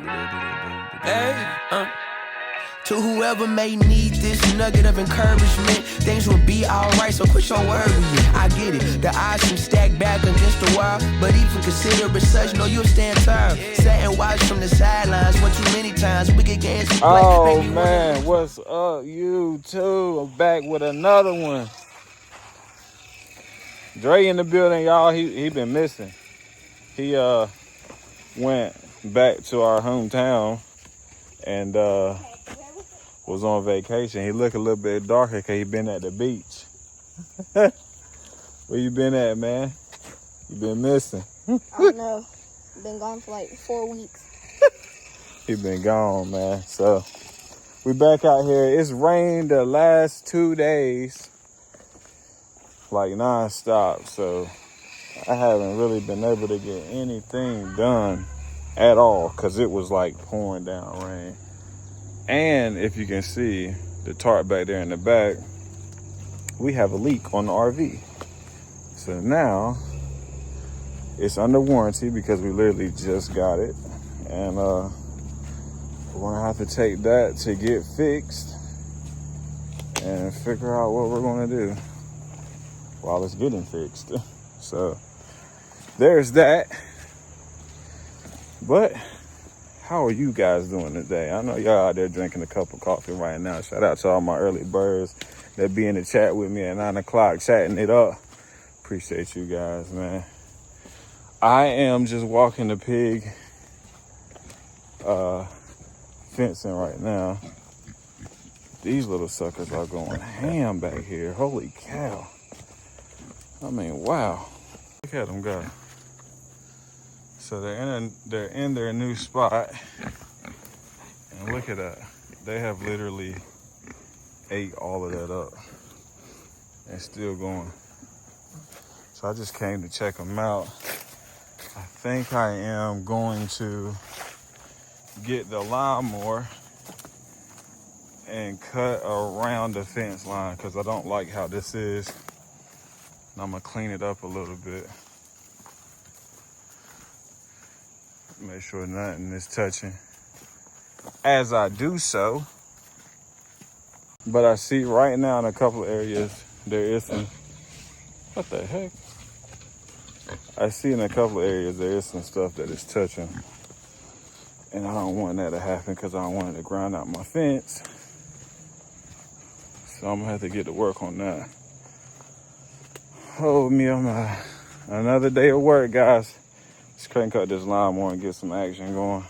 Hey, to whoever may need this nugget of encouragement, things will be alright, so quit your worrying. I get it, the odds seem stacked back against the wall, but even consider it such, know you'll stand tall. Sat and watch from the sidelines one too many times. We get games to play. Oh man, what's up, YouTube? I'm back with another one. Dre in the building, y'all. He been missing. He went back to our hometown and was on vacation. He look a little bit darker because he been at the beach. Where you been at, man? You been missing? I don't know. Been gone for like 4 weeks. He been gone, man. So we back out here. It's rained the last 2 days, like non-stop. So I haven't really been able to get anything done at all because it was like pouring down rain. And if you can see the tarp back there in the back, we have a leak on the RV. So now it's under warranty because we literally just got it. And we're gonna have to take that to get fixed and figure out what we're gonna do while it's getting fixed. So there's that. But how are you guys doing today? I know y'all out there drinking a cup of coffee right now. Shout out to all my early birds that be in the chat with me at 9 o'clock chatting it up. Appreciate you guys, man. I am just walking the pig fencing right now. These little suckers are going ham back here. Holy cow. I mean, wow. Look at them go. So they're in their new spot. And look at that. They have literally ate all of that up. And still going. So I just came to check them out. I think I am going to get the lawnmower and cut around the fence line because I don't like how this is. And I'm gonna clean it up a little bit. Make sure nothing is touching as I do so. But I see right now in a couple of areas there is some, what the heck? I see in a couple of areas there is some stuff that is touching. And I don't want that to happen because I don't want it to grind out my fence. So I'm gonna have to get to work on that. Oh me, another day of work, guys. Just crank cut this lawnmower and get some action going.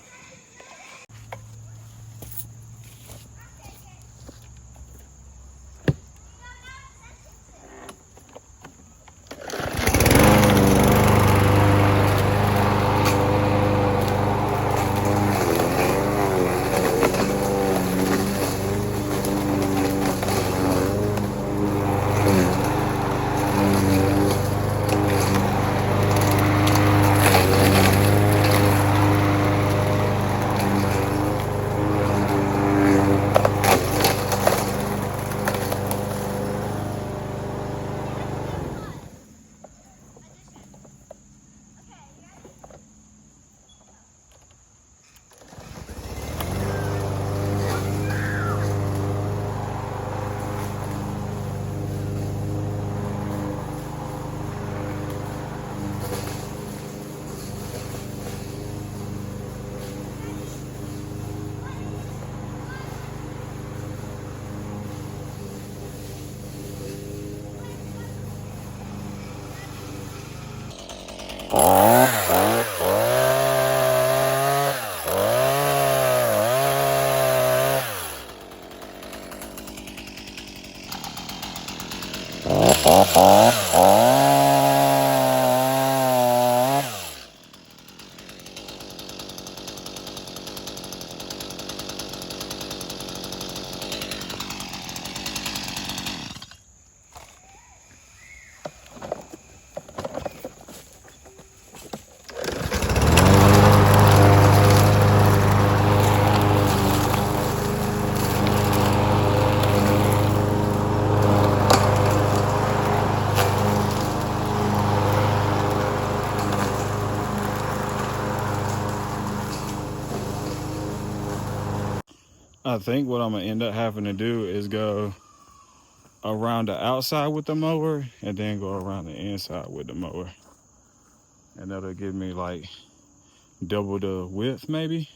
I think what I'm gonna end up having to do is go around the outside with the mower and then go around the inside with the mower. And that'll give me like double the width maybe.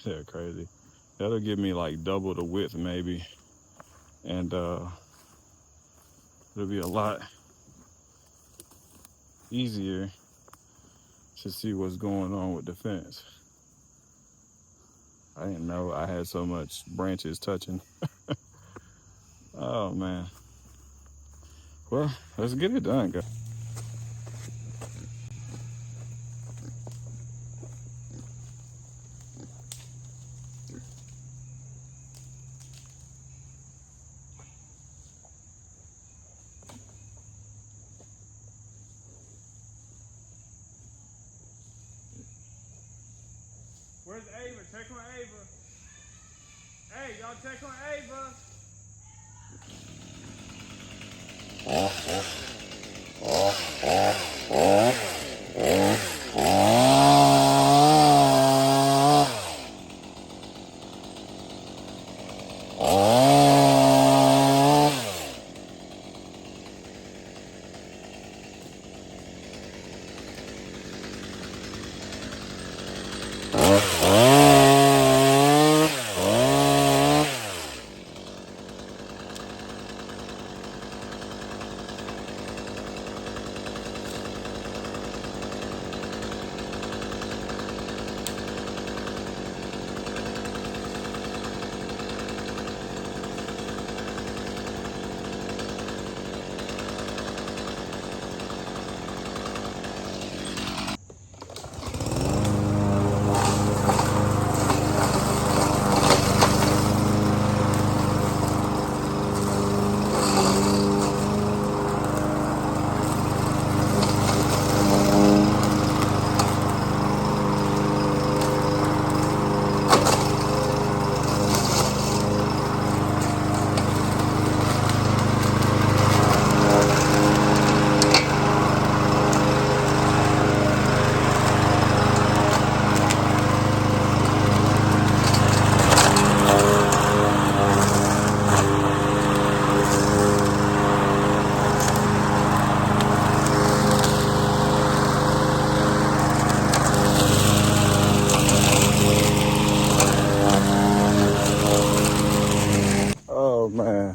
Yeah, crazy. That'll give me like double the width maybe. And it'll be a lot easier to see what's going on with the fence. I didn't know I had so much branches touching. Oh man. Well, let's get it done, guys. Where's Ava? Check on Ava. Hey, y'all check on Ava.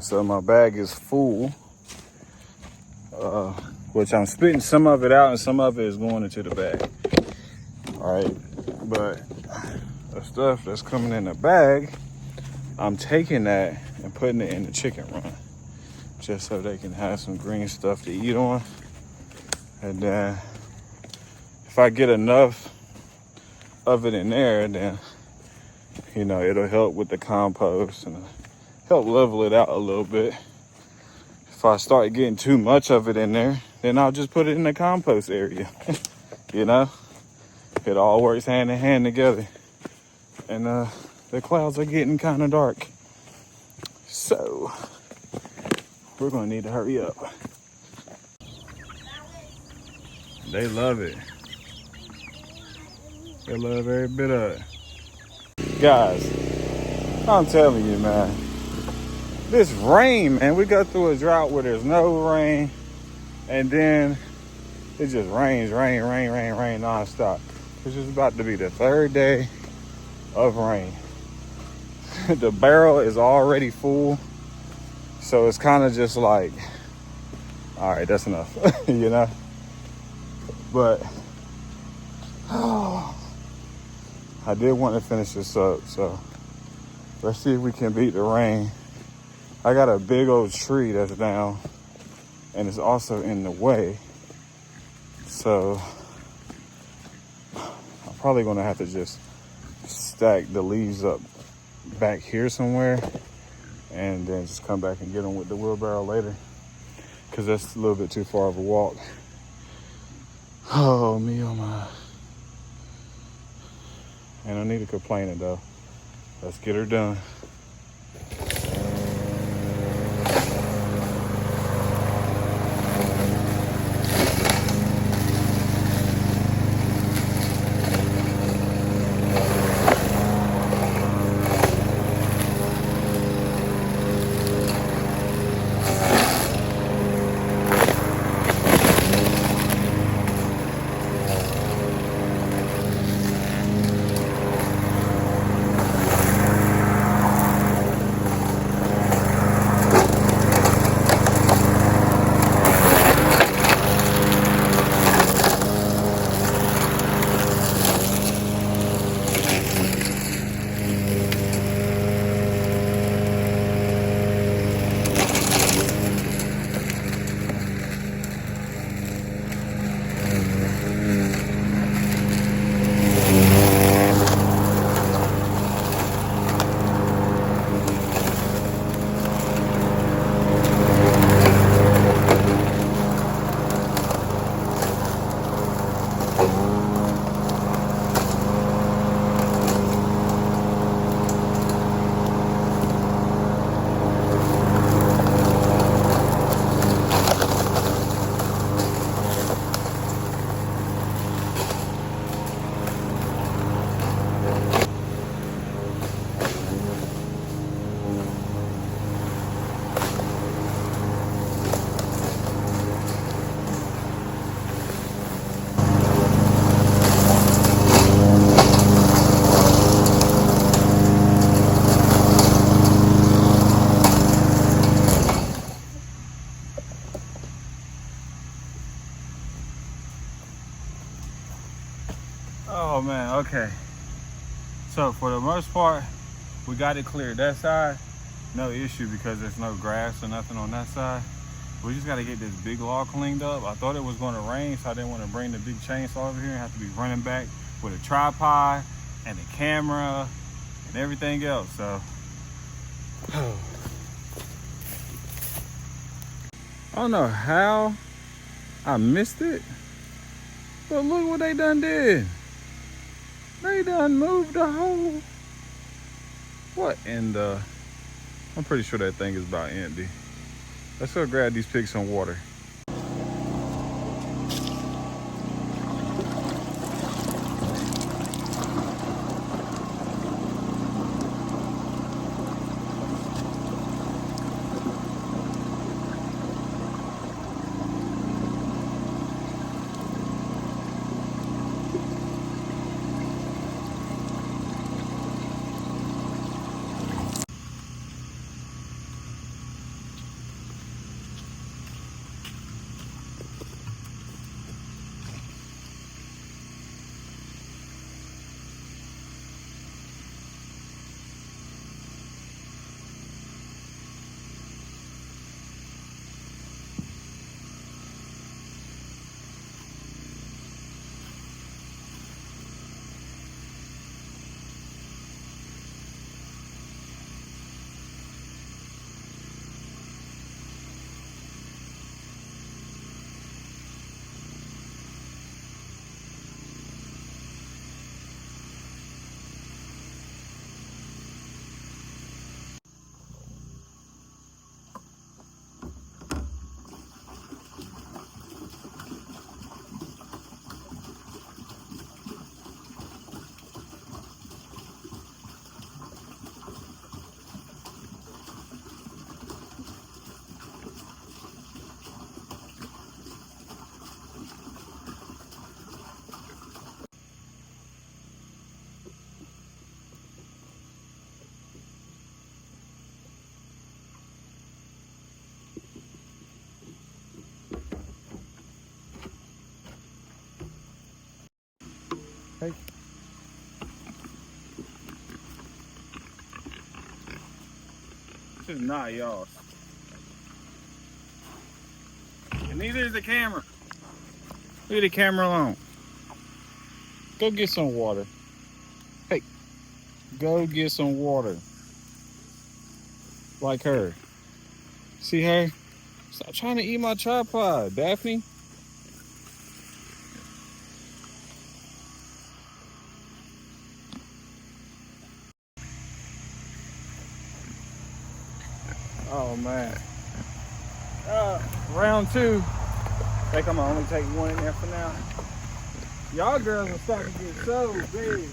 So my bag is full, which I'm spitting some of it out and some of it is going into the bag. All right, but the stuff that's coming in the bag, I'm taking that and putting it in the chicken run, just so they can have some green stuff to eat on. And then if I get enough of it in there, then, you know, it'll help with the compost and help level it out a little bit. If I start getting too much of it in there, then I'll just put it in the compost area. You know, it all works hand in hand together. And the clouds are getting kind of dark, so we're gonna need to hurry up. They love it. They love every bit of it. Guys, I'm telling you, man, this rain, man, we go through a drought where there's no rain, and then it just rain nonstop. This is about to be the third day of rain. The barrel is already full, so it's kind of just like, all right, that's enough, you know? But I did want to finish this up, so let's see if we can beat the rain. I got a big old tree that's down, and it's also in the way, so I'm probably gonna have to just stack the leaves up back here somewhere and then just come back and get them with the wheelbarrow later, because that's a little bit too far of a walk. Oh me, oh my. And I need to complain it though. Let's get her done. Oh man, okay. So for the most part, we got it cleared. That side, no issue because there's no grass or nothing on that side. We just gotta get this big log cleaned up. I thought it was gonna rain, so I didn't wanna bring the big chainsaw over here and have to be running back with a tripod and a camera and everything else, so. I don't know how I missed it, but look what they done did. They done moved the whole, what in the, I'm pretty sure that thing is about empty. Let's go grab these pigs some water. Hey. This is not y'all. And neither is the camera. Leave the camera alone. Go get some water. Hey, go get some water. Like her. See her? Stop trying to eat my tripod, Daphne. Oh man. Round two. I think I'm gonna only take one in there for now. Y'all girls are starting to get so big.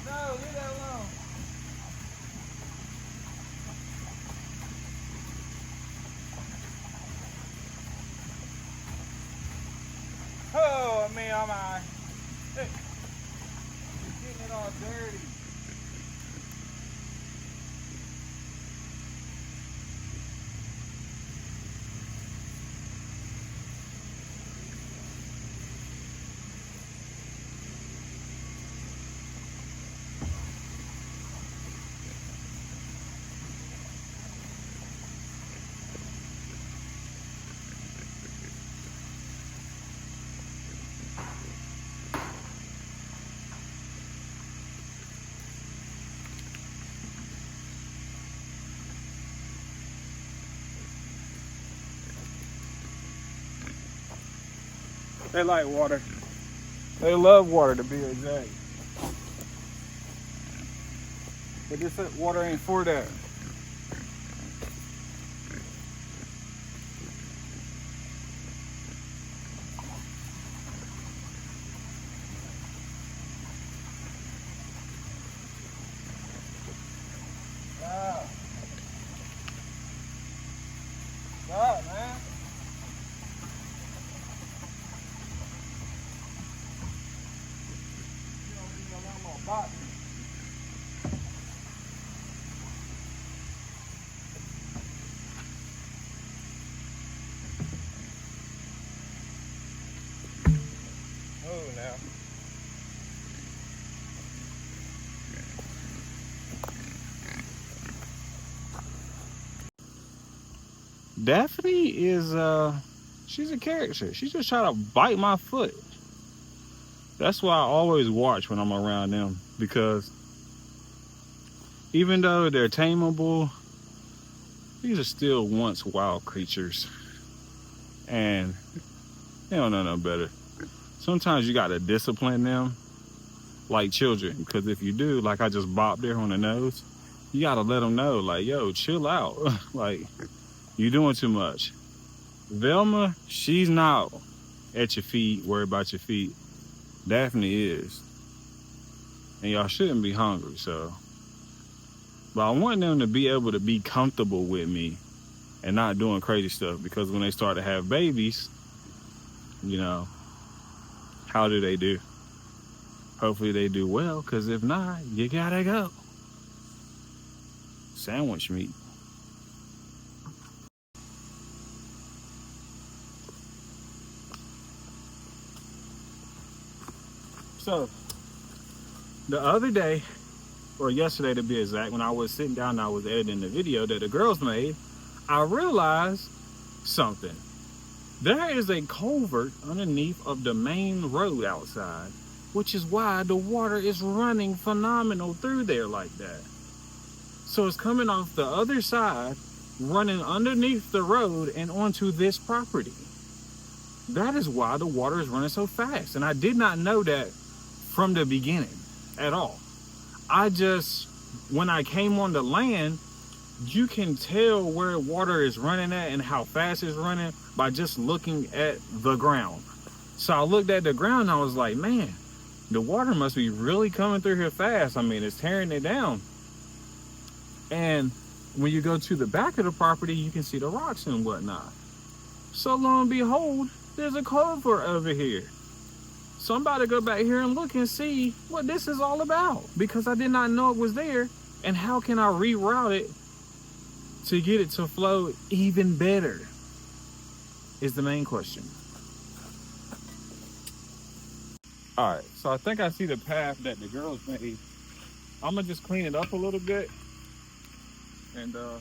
No, leave that alone. Oh, me, I'm all. Hey, you're getting it all dirty. They like water. They love water, to be exact. But this water ain't for that. Stop, man. spot. Oh, now. Daphne is she's a character. She's just trying to bite my foot. That's why I always watch when I'm around them, because even though they're tameable, these are still once wild creatures, and they don't know no better. Sometimes you gotta discipline them like children, because if you do, like I just bopped there on the nose, you gotta let them know, like, yo, chill out. Like, you're doing too much. Velma, she's not at your feet, worried about your feet. Daphne is. And y'all shouldn't be hungry, so. But I want them to be able to be comfortable with me and not doing crazy stuff, because when they start to have babies, you know, how do they do? Hopefully they do well, because if not, you gotta go. Sandwich meat. So, the other day, or yesterday to be exact, when I was sitting down and I was editing the video that the girls made, I realized something. There is a culvert underneath of the main road outside, which is why the water is running phenomenal through there like that. So it's coming off the other side, running underneath the road and onto this property. That is why the water is running so fast. And I did not know that from the beginning at all. I just, when I came on the land, you can tell where water is running at and how fast it's running by just looking at the ground. So I looked at the ground and I was like, man, the water must be really coming through here fast. I mean, it's tearing it down. And when you go to the back of the property, you can see the rocks and whatnot. So lo and behold, there's a culvert over here. So I'm about to go back here and look and see what this is all about, because I did not know it was there. And how can I reroute it to get it to flow even better is the main question. All right, so I think I see the path that the girls made. I'm gonna just clean it up a little bit and the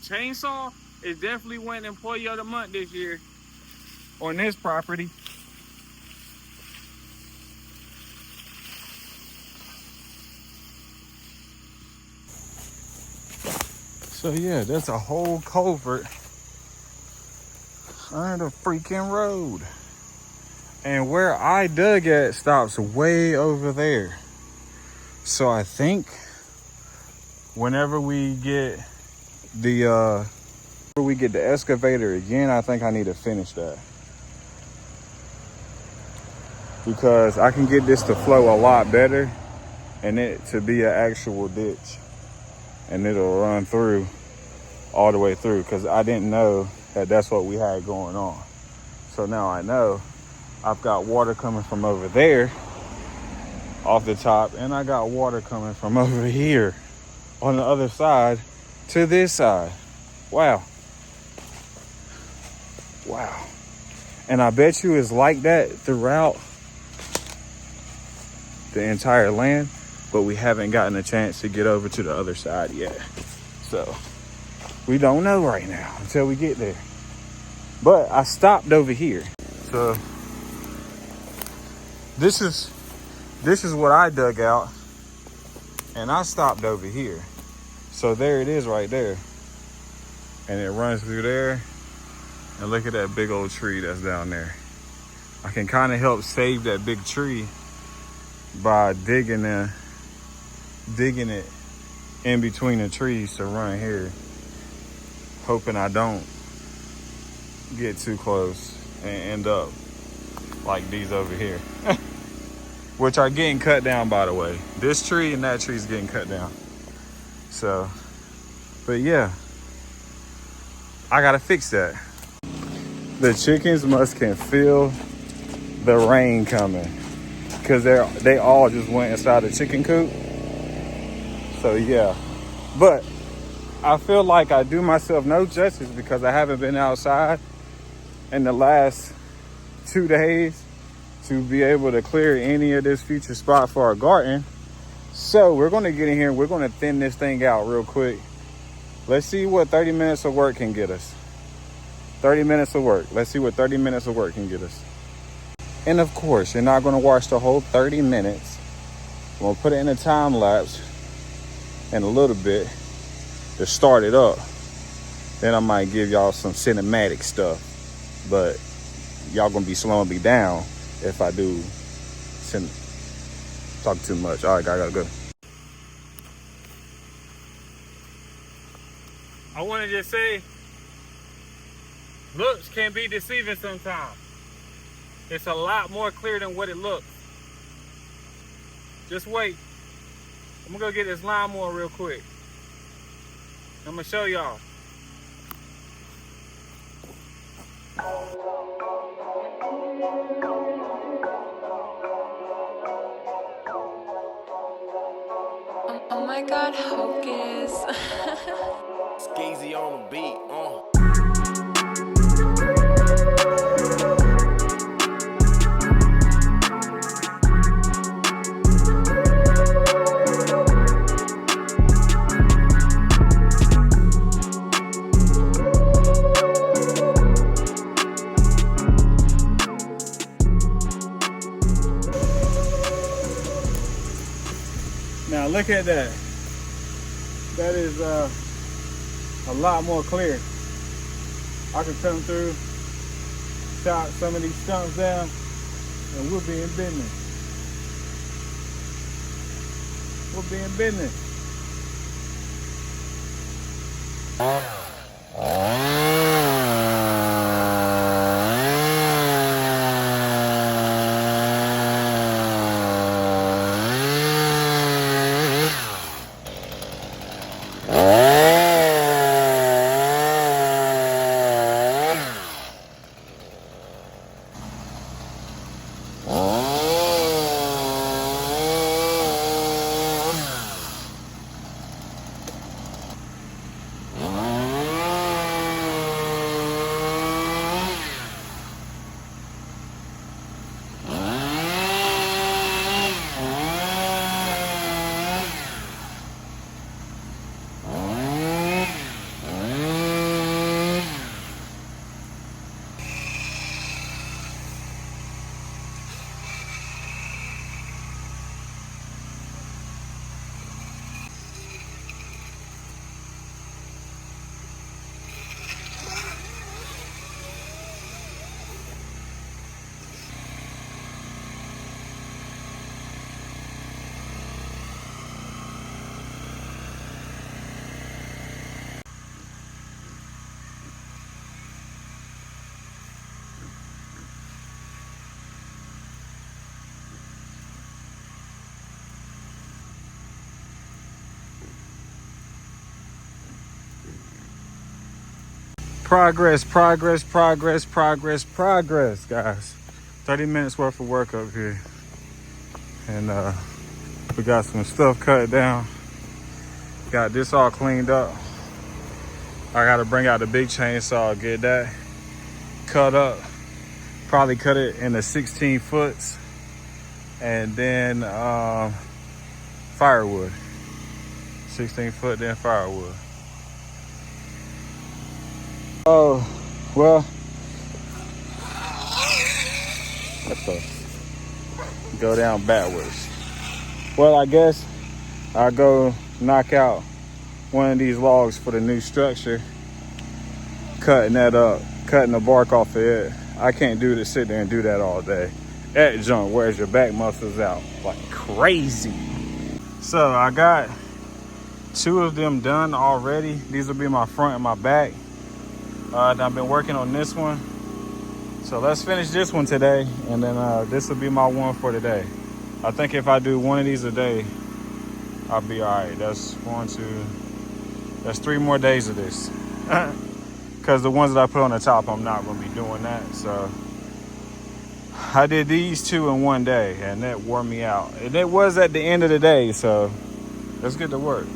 chainsaw is definitely winning Employee of the Month this year on this property. So yeah, that's a whole culvert under the freaking road. And where I dug at stops way over there. So I think whenever we get the excavator again, I think I need to finish that, because I can get this to flow a lot better and it to be an actual ditch, and it'll run through all the way through, because I didn't know that that's what we had going on. So now I know. I've got water coming from over there off the top, and I got water coming from over here on the other side to this side. Wow. And I bet you it's like that throughout the entire land, but we haven't gotten a chance to get over to the other side yet. So we don't know right now until we get there. But I stopped over here. So this is what I dug out, and I stopped over here. So there it is right there. And it runs through there. And look at that big old tree that's down there. I can kind of help save that big tree by digging it in between the trees to run here. hoping I don't get too close and end up like these over here. Which are getting cut down, by the way. This tree and that tree is getting cut down. So, but yeah, I gotta fix that. The chickens can feel the rain coming because they all just went inside the chicken coop. So yeah, but I feel like I do myself no justice because I haven't been outside in the last 2 days to be able to clear any of this future spot for our garden. So we're going to get in here and we're going to thin this thing out real quick. Let's see what 30 minutes of work can get us. 30 minutes of work. Let's see what 30 minutes of work can get us. And of course, you're not going to watch the whole 30 minutes. I'm going to put it in a time lapse in a little bit to start it up. Then I might give y'all some cinematic stuff. But y'all going to be slowing me down if I do talk too much. All right, I gotta go. I want to just say, looks can be deceiving sometimes. It's a lot more clear than what it looks. Just wait. I'm gonna go get this lawnmower real quick. I'm gonna show y'all. Oh my God, Hocus. Skeezy on the beat. Now look at that. That is a lot more clear. I can come through, chop some of these stumps down, and we'll be in business. We'll be in business. Progress, guys. 30 minutes worth of work up here. And we got some stuff cut down. Got this all cleaned up. I gotta bring out the big chainsaw, get that cut up. Probably cut it in the 16 foots. And then firewood. 16 foot, then firewood. Oh, well, let's go down backwards. Well, I guess I'll go knock out one of these logs for the new structure, cutting that up, cutting the bark off of it. I can't do this, sit there and do that all day. That junk wears your back muscles out like crazy. So I got 2 of them done already. These will be my front and my back. I've been working on this one. So let's finish this one today, and then this will be my one for today. I think if I do one of these a day, I'll be all right. That's 3 more days of this. Because the ones that I put on the top, I'm not going to be doing that. So I did these 2 in one day, and that wore me out. And it was at the end of the day, so let's get to work.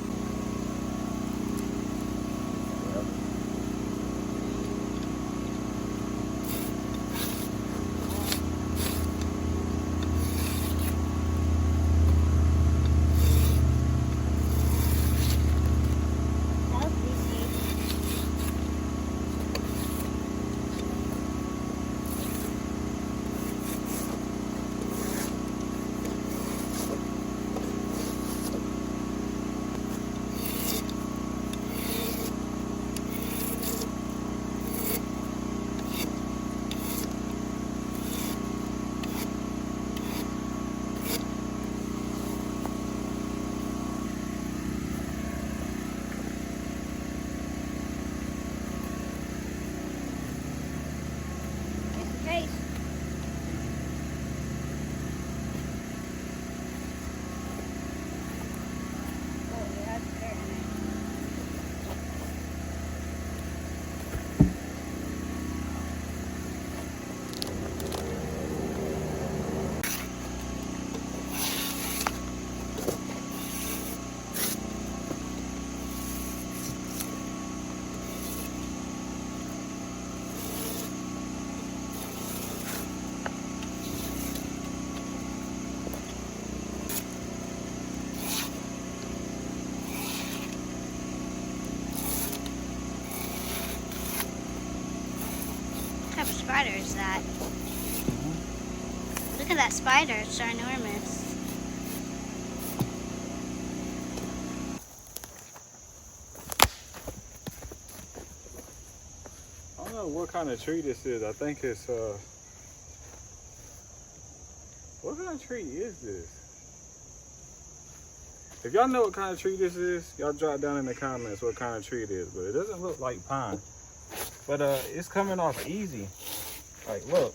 What type of spider is that? Look at that spider, it's ginormous. I don't know what kind of tree this is. I think it's what kind of tree is this? If y'all know what kind of tree this is, y'all drop down in the comments what kind of tree it is. But it doesn't look like pine. But it's coming off easy. Like, look.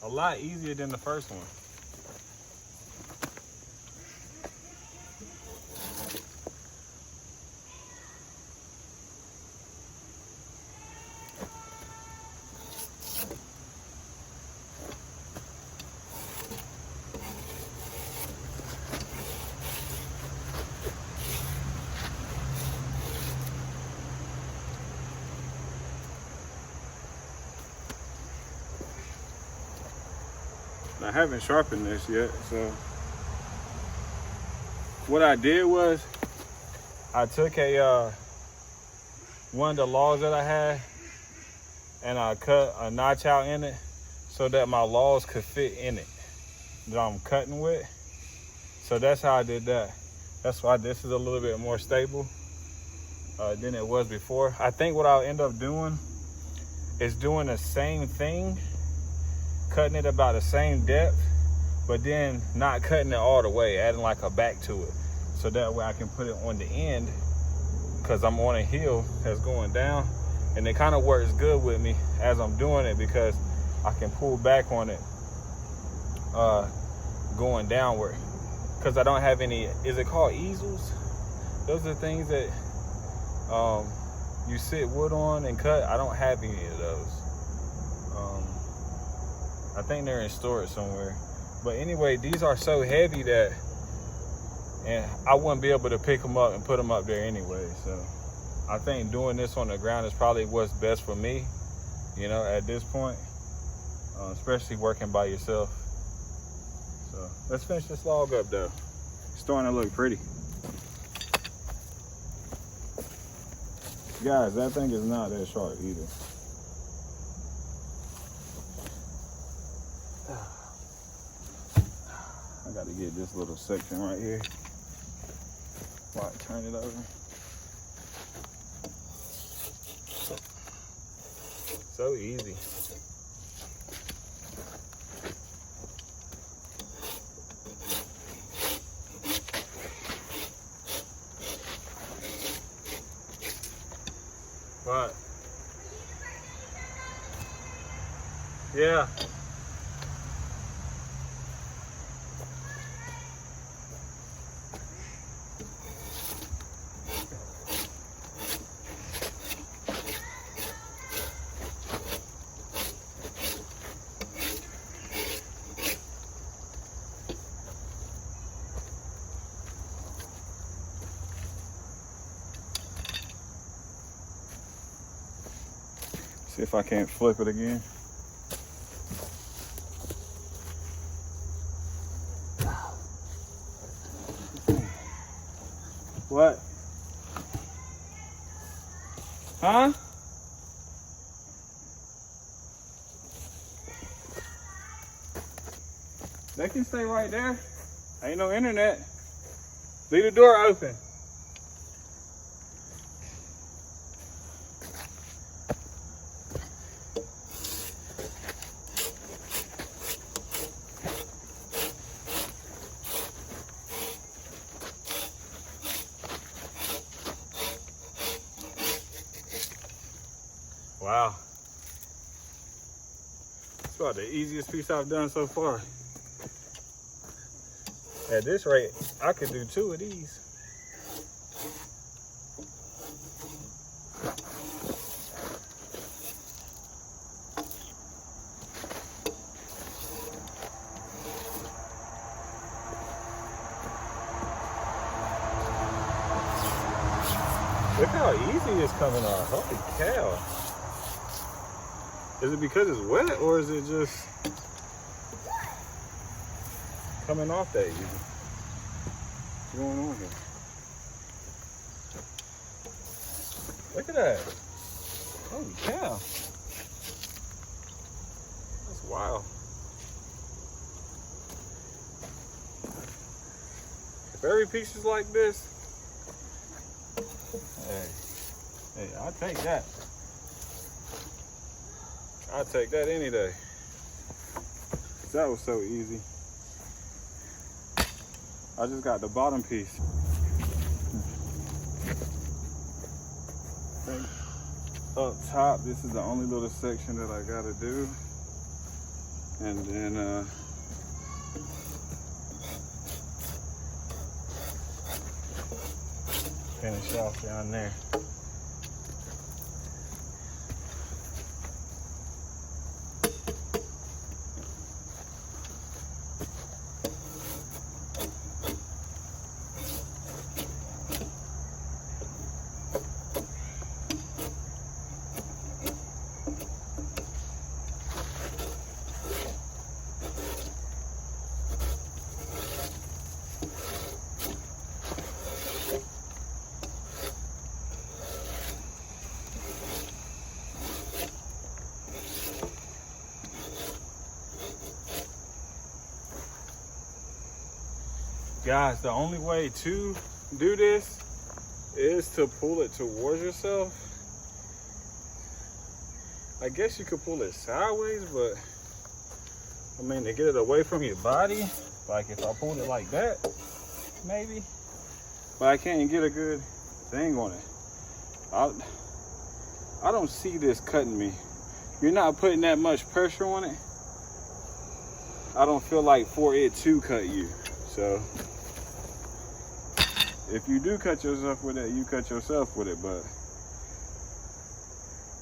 A lot easier than the first one. I haven't sharpened this yet, so what I did was I took one of the logs that I had and I cut a notch out in it so that my logs could fit in it that I'm cutting with. So that's how I did that. That's why this is a little bit more stable than it was before. I think what I'll end up doing is doing the same thing, cutting it about the same depth, but then not cutting it all the way, adding like a back to it. So that way I can put it on the end, because I'm on a hill that's going down, and it kind of works good with me as I'm doing it because I can pull back on it going downward. Because I don't have any, is it called easels? Those are things that you sit wood on and cut. I don't have any of those. I think they're in storage somewhere. But anyway, these are so heavy that, and I wouldn't be able to pick them up and put them up there anyway. So I think doing this on the ground is probably what's best for me, you know, at this point, especially working by yourself. So let's finish this log up though. It's starting to look pretty. Guys, that thing is not that sharp either. I got to get this little section right here while I turn it over. So easy. What? Yeah. See if I can't flip it again. What? Huh? They can stay right there. Ain't no internet. Leave the door open. Wow. It's about the easiest piece I've done so far. At this rate, I could do 2 of these. Look how easy it's coming off. Holy cow. Is it because it's wet or is it just coming off that easy? What's going on here? Look at that. Holy cow. That's wild. If every piece is like this, hey, I'll take that. I'll take that any day. That was so easy. I just got the bottom piece. Up top, this is the only little section that I gotta do. And then finish off down there. Guys, the only way to do this is to pull it towards yourself. I guess you could pull it sideways, but I mean, to get it away from your body, like if I pulled it like that, maybe, but I can't get a good thing on it. I don't see this cutting me. You're not putting that much pressure on it. I don't feel like for it to cut you. So if you do cut yourself with it, you cut yourself with it, but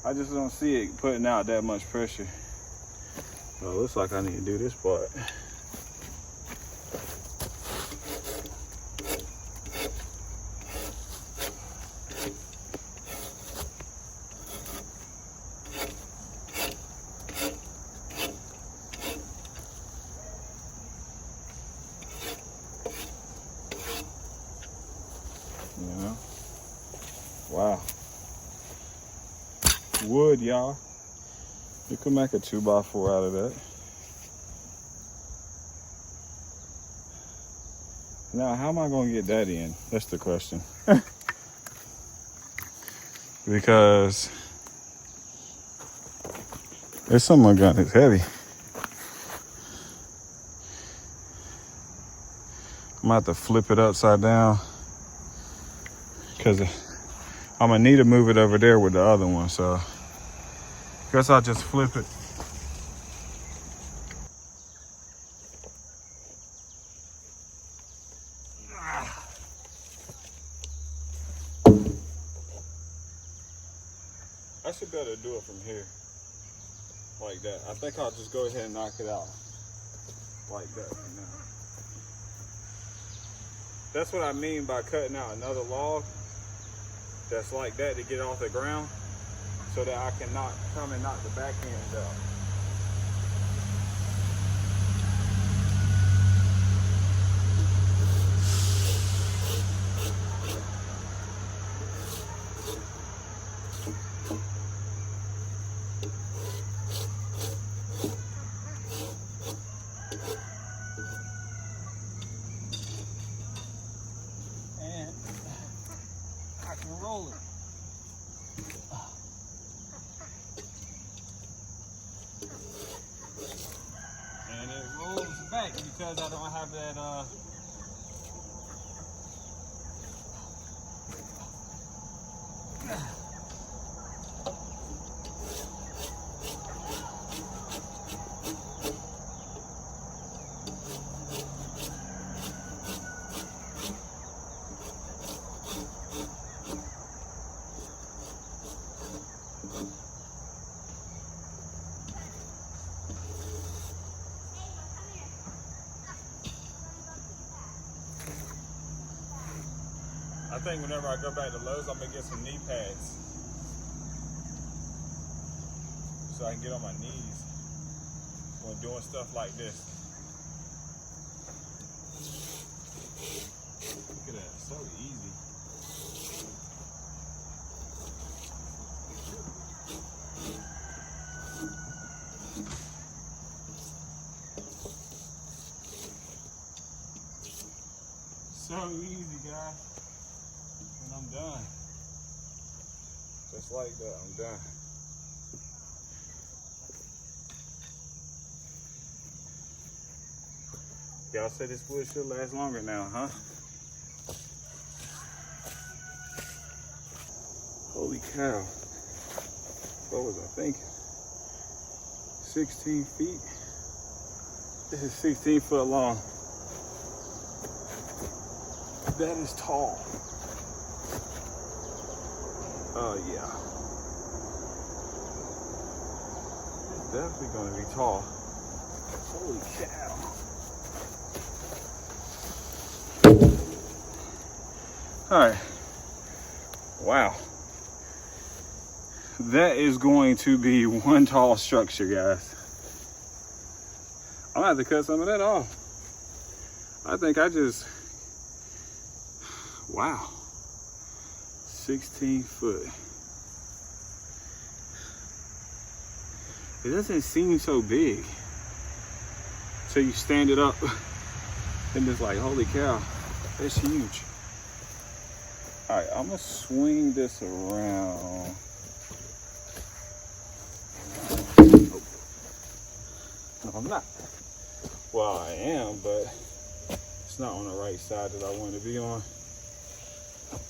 I just don't see it putting out that much pressure. So it looks like I need to do this part. You know? Wow. Wood, y'all. You can make a 2x4 out of that. Now, how am I gonna get that in? That's the question. Because there's something gun that's heavy. I'm gonna have to flip it upside down because I'm gonna need to move it over there with the other one, so guess I'll just flip it. I should be able to do it from here, like that. I think I'll just go ahead and knock it out like that for now. That's what I mean by cutting out another log that's like that to get it off the ground, so that I can come and knock the back end out. Roll it. And it rolls back because I don't have that I think whenever I go back to Lowe's, I'm gonna get some knee pads so I can get on my knees when doing stuff like this. Look at that, so easy. So easy, guys. And I'm done. Just like that, I'm done. Y'all said this wood should last longer now, huh? Holy cow. What was I thinking? 16 feet? This is 16 foot long. That is tall. Oh yeah. It's definitely gonna be tall. Holy cow. All right. Wow. That is going to be one tall structure, guys. I'm gonna have to cut some of that off. I think I just, wow. 16 foot. It doesn't seem so big till you stand it up and it's like, holy cow, that's huge. All right, I'm gonna swing this around. Oh. No, I'm not. Well, I am, but it's not on the right side that I want to be on.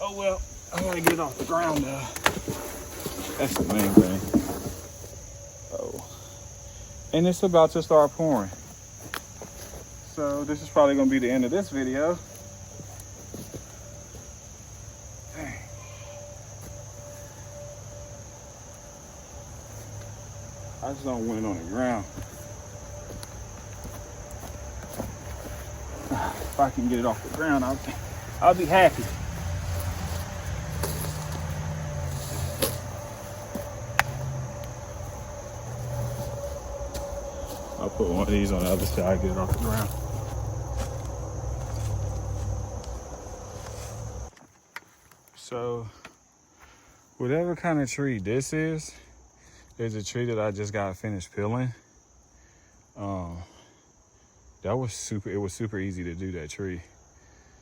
Oh well, I gotta get it off the ground now. That's the main thing. Oh, and it's about to start pouring. So this is probably gonna be the end of this video. Dang. I just don't want it on the ground. If I can get it off the ground, I'll be happy. I'll put one of these on the other side, get it off the ground. So, whatever kind of tree this is a tree that I just got finished peeling. That was it was super easy to do that tree.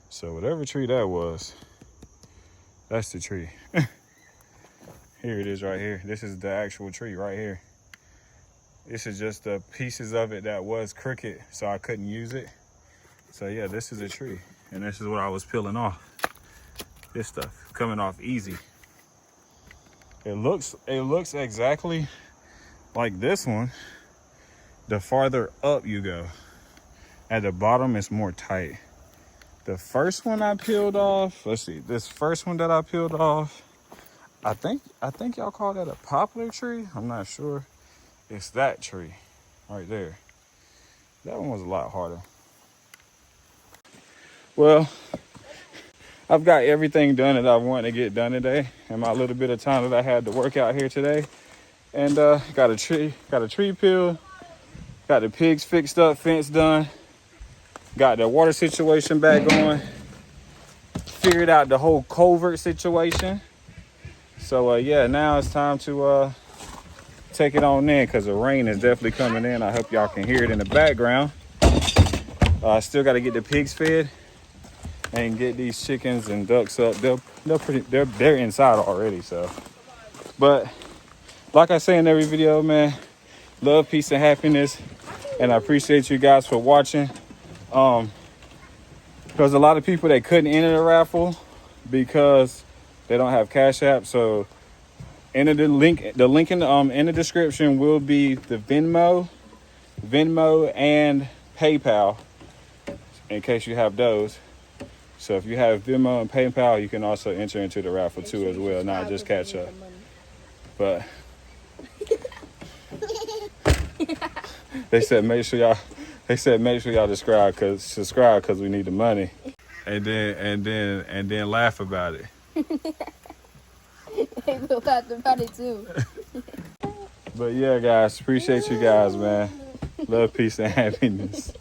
So whatever tree that was, that's the tree. Here it is right here. This is the actual tree right here. This is just the pieces of it that was crooked, so I couldn't use it. So yeah, this is a tree. And this is what I was peeling off. This stuff coming off easy. It looks exactly like this one. The farther up you go. At the bottom, it's more tight. The first one I peeled off, let's see, this first one that I peeled off, I think y'all call that a poplar tree. I'm not sure. It's that tree right there. That one was a lot harder. Well, I've got everything done that I wanted to get done today in my little bit of time that I had to work out here today. And got a tree peeled, got the pigs fixed up, fence done, got the water situation back going, figured out the whole culvert situation. So yeah, now it's time to take it on in because the rain is definitely coming in. I hope y'all can hear it in the background. I still got to get the pigs fed and get these chickens and ducks up. They're inside already. So, but like I say in every video, man, love, peace, and happiness, and I appreciate you guys for watching. Because a lot of people that couldn't enter the raffle because they don't have Cash App. So enter the link in the description will be the Venmo and PayPal in case you have those. So if you have Venmo and PayPal, you can also enter into the raffle too as well, not just Cash App. But they said make sure y'all subscribe because we need the money. And then laugh about it. They will laugh about it too. But yeah, guys, appreciate you guys, man. Love, peace, and happiness.